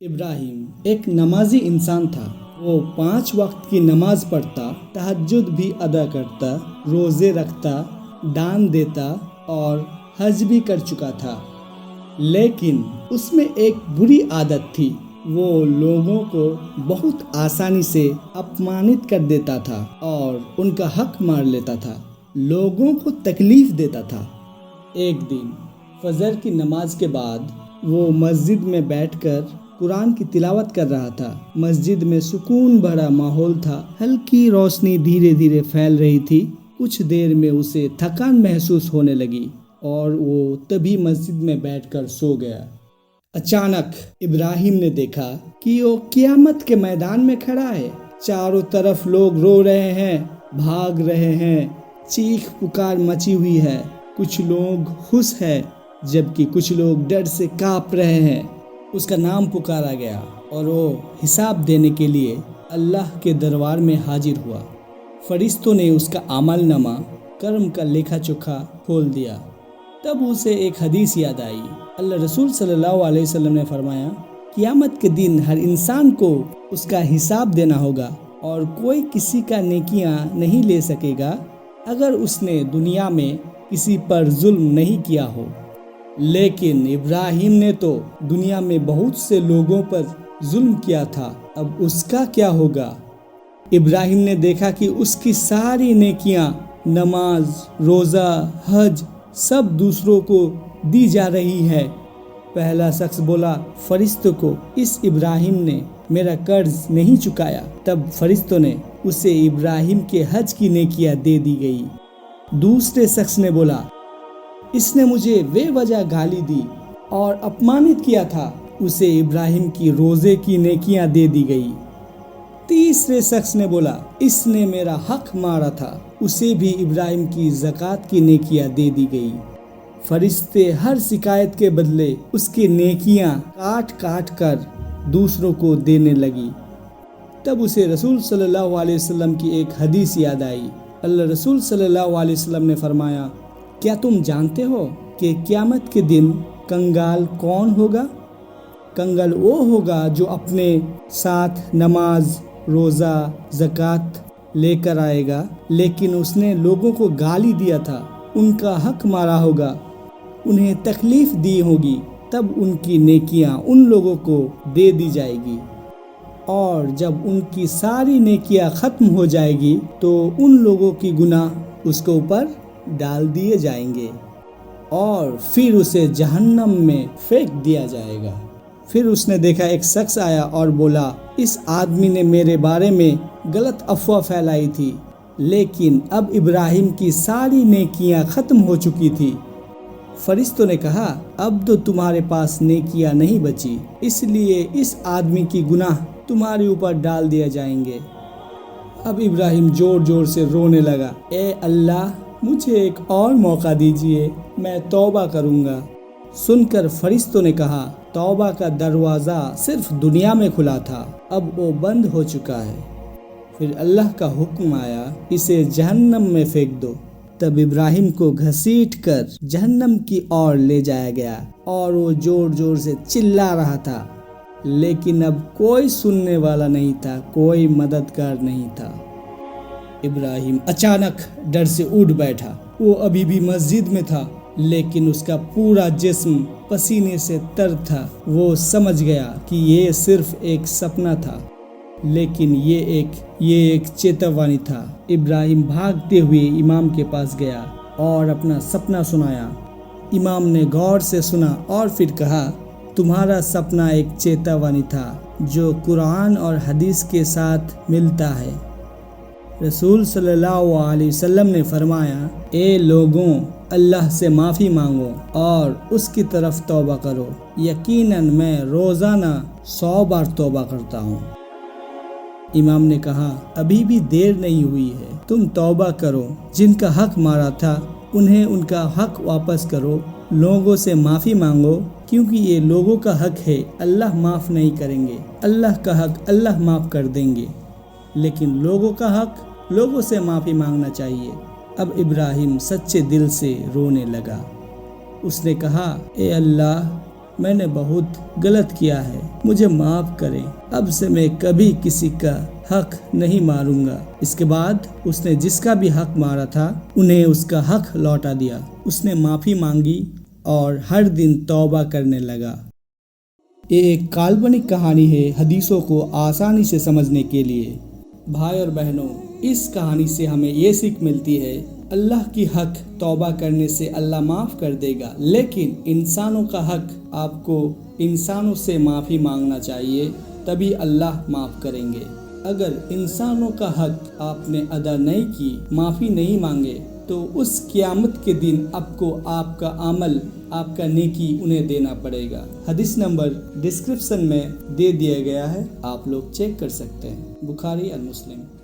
ابراہیم ایک نمازی انسان تھا۔ وہ 5 وقت کی نماز پڑھتا، تہجد بھی ادا کرتا، روزے رکھتا، دان دیتا اور حج بھی کر چکا تھا۔ لیکن اس میں ایک بری عادت تھی، وہ لوگوں کو بہت آسانی سے اپمانت کر دیتا تھا اور ان کا حق مار لیتا تھا، لوگوں کو تکلیف دیتا تھا۔ ایک دن فجر کی نماز کے بعد وہ مسجد میں بیٹھ کر قرآن کی تلاوت کر رہا تھا۔ مسجد میں سکون بھرا ماحول تھا، ہلکی روشنی دھیرے دھیرے پھیل رہی تھی۔ کچھ دیر میں اسے تھکان محسوس ہونے لگی اور وہ تبھی مسجد میں بیٹھ کر سو گیا۔ اچانک ابراہیم نے دیکھا کہ وہ قیامت کے میدان میں کھڑا ہے۔ چاروں طرف لوگ رو رہے ہیں، بھاگ رہے ہیں، چیخ پکار مچی ہوئی ہے۔ کچھ لوگ خوش ہیں جبکہ کچھ لوگ ڈر سے کانپ رہے ہیں۔ اس کا نام پکارا گیا اور وہ حساب دینے کے لیے اللہ کے دربار میں حاضر ہوا۔ فرشتوں نے اس کا اعمال نامہ کرم کا لکھا چوکھا کھول دیا۔ تب اسے ایک حدیث یاد آئی۔ اللہ رسول صلی اللہ علیہ وسلم نے فرمایا، قیامت کے دن ہر انسان کو اس کا حساب دینا ہوگا اور کوئی کسی کا نیکیاں نہیں لے سکے گا اگر اس نے دنیا میں کسی پر ظلم نہیں کیا ہو۔ لیکن ابراہیم نے تو دنیا میں بہت سے لوگوں پر ظلم کیا تھا، اب اس کا کیا ہوگا؟ ابراہیم نے دیکھا کہ اس کی ساری نیکیاں، نماز، روزہ، حج، سب دوسروں کو دی جا رہی ہے۔ پہلا شخص بولا فرشتوں کو، اس ابراہیم نے میرا قرض نہیں چکایا۔ تب فرشتوں نے اسے ابراہیم کے حج کی نیکیاں دے دی گئی۔ دوسرے شخص نے بولا، اس نے مجھے بے وجہ گالی دی اور اپمانت کیا تھا، اسے ابراہیم کی روزے کی نیکیاں دے دی گئی۔ تیسرے شخص نے بولا، اس نے میرا حق مارا تھا، اسے بھی ابراہیم کی زکوٰۃ کی نیکیاں دے دی گئی۔ فرشتے ہر شکایت کے بدلے اس کی نیکیاں کاٹ کاٹ کر دوسروں کو دینے لگی۔ تب اسے رسول صلی اللہ علیہ وسلم کی ایک حدیث یاد آئی۔ اللہ رسول صلی اللہ علیہ وسلم نے فرمایا، کیا تم جانتے ہو کہ قیامت کے دن کنگال کون ہوگا؟ کنگال وہ ہوگا جو اپنے ساتھ نماز، روزہ، زکوٰۃ لے کر آئے گا، لیکن اس نے لوگوں کو گالی دیا تھا، ان کا حق مارا ہوگا، انہیں تکلیف دی ہوگی، تب ان کی نیکیاں ان لوگوں کو دے دی جائے گی، اور جب ان کی ساری نیکیاں ختم ہو جائے گی تو ان لوگوں کی گناہ اس کے اوپر ڈال دیے جائیں گے اور پھر اسے جہنم میں پھینک دیا جائے گا۔ پھر اس نے دیکھا ایک شخص آیا اور بولا، اس آدمی نے میرے بارے میں غلط افواہ پھیلائی تھی، لیکن اب ابراہیم کی ساری نیکیاں ختم ہو چکی تھی۔ فرشتوں نے کہا، اب تو تمہارے پاس نیکیاں نہیں بچی، اس لیے اس آدمی کی گناہ تمہارے اوپر ڈال دیے جائیں گے۔ اب ابراہیم زور زور سے رونے لگا، اے اللہ، مجھے ایک اور موقع دیجیے، میں توبہ کروں گا۔ سن کر فرشتوں نے کہا، توبہ کا دروازہ صرف دنیا میں کھلا تھا، اب وہ بند ہو چکا ہے۔ پھر اللہ کا حکم آیا، اسے جہنم میں پھینک دو۔ تب ابراہیم کو گھسیٹ کر جہنم کی اور لے جایا گیا اور وہ زور زور سے چلا رہا تھا، لیکن اب کوئی سننے والا نہیں تھا، کوئی مددگار نہیں تھا۔ ابراہیم اچانک ڈر سے اٹھ بیٹھا۔ وہ ابھی بھی مسجد میں تھا، لیکن اس کا پورا جسم پسینے سے تر تھا۔ وہ سمجھ گیا کہ یہ صرف ایک سپنا تھا، لیکن یہ ایک چیتوانی تھا۔ ابراہیم بھاگتے ہوئے امام کے پاس گیا اور اپنا سپنا سنایا۔ امام نے غور سے سنا اور پھر کہا، تمہارا سپنا ایک چیتوانی تھا جو قرآن اور حدیث کے ساتھ ملتا ہے۔ رسول صلی اللہ علیہ وسلم نے فرمایا، اے لوگوں، اللہ سے معافی مانگو اور اس کی طرف توبہ کرو، یقیناً میں روزانہ 100 بار توبہ کرتا ہوں۔ امام نے کہا، ابھی بھی دیر نہیں ہوئی ہے، تم توبہ کرو، جن کا حق مارا تھا انہیں ان کا حق واپس کرو، لوگوں سے معافی مانگو، کیونکہ یہ لوگوں کا حق ہے، اللہ معاف نہیں کریں گے، اللہ کا حق اللہ معاف کر دیں گے، لیکن لوگوں کا حق لوگوں سے معافی مانگنا چاہیے۔ اب ابراہیم سچے دل سے رونے لگا۔ اس نے کہا، اے اللہ، میں نے بہت غلط کیا ہے، مجھے معاف کریں، اب سے میں کبھی کسی کا حق نہیں ماروں گا۔ اس کے بعد اس نے جس کا بھی حق مارا تھا انہیں اس کا حق لوٹا دیا۔ اس نے معافی مانگی اور ہر دن توبہ کرنے لگا۔ یہ ایک کالپنک کہانی ہے حدیثوں کو آسانی سے سمجھنے کے لیے۔ بھائی اور بہنوں، اس کہانی سے ہمیں یہ سیکھ ملتی ہے، اللہ کی حق توبہ کرنے سے اللہ معاف کر دے گا، لیکن انسانوں کا حق آپ کو انسانوں سے معافی مانگنا چاہیے، تبھی اللہ معاف کریں گے۔ اگر انسانوں کا حق آپ نے ادا نہیں کی، معافی نہیں مانگے، تو اس قیامت کے دن آپ کو آپ کا عمل، آپ کا نیکی انہیں دینا پڑے گا۔ حدیث نمبر ڈسکرپشن میں دے دیا گیا ہے، آپ لوگ چیک کر سکتے ہیں۔ بخاری اور مسلم۔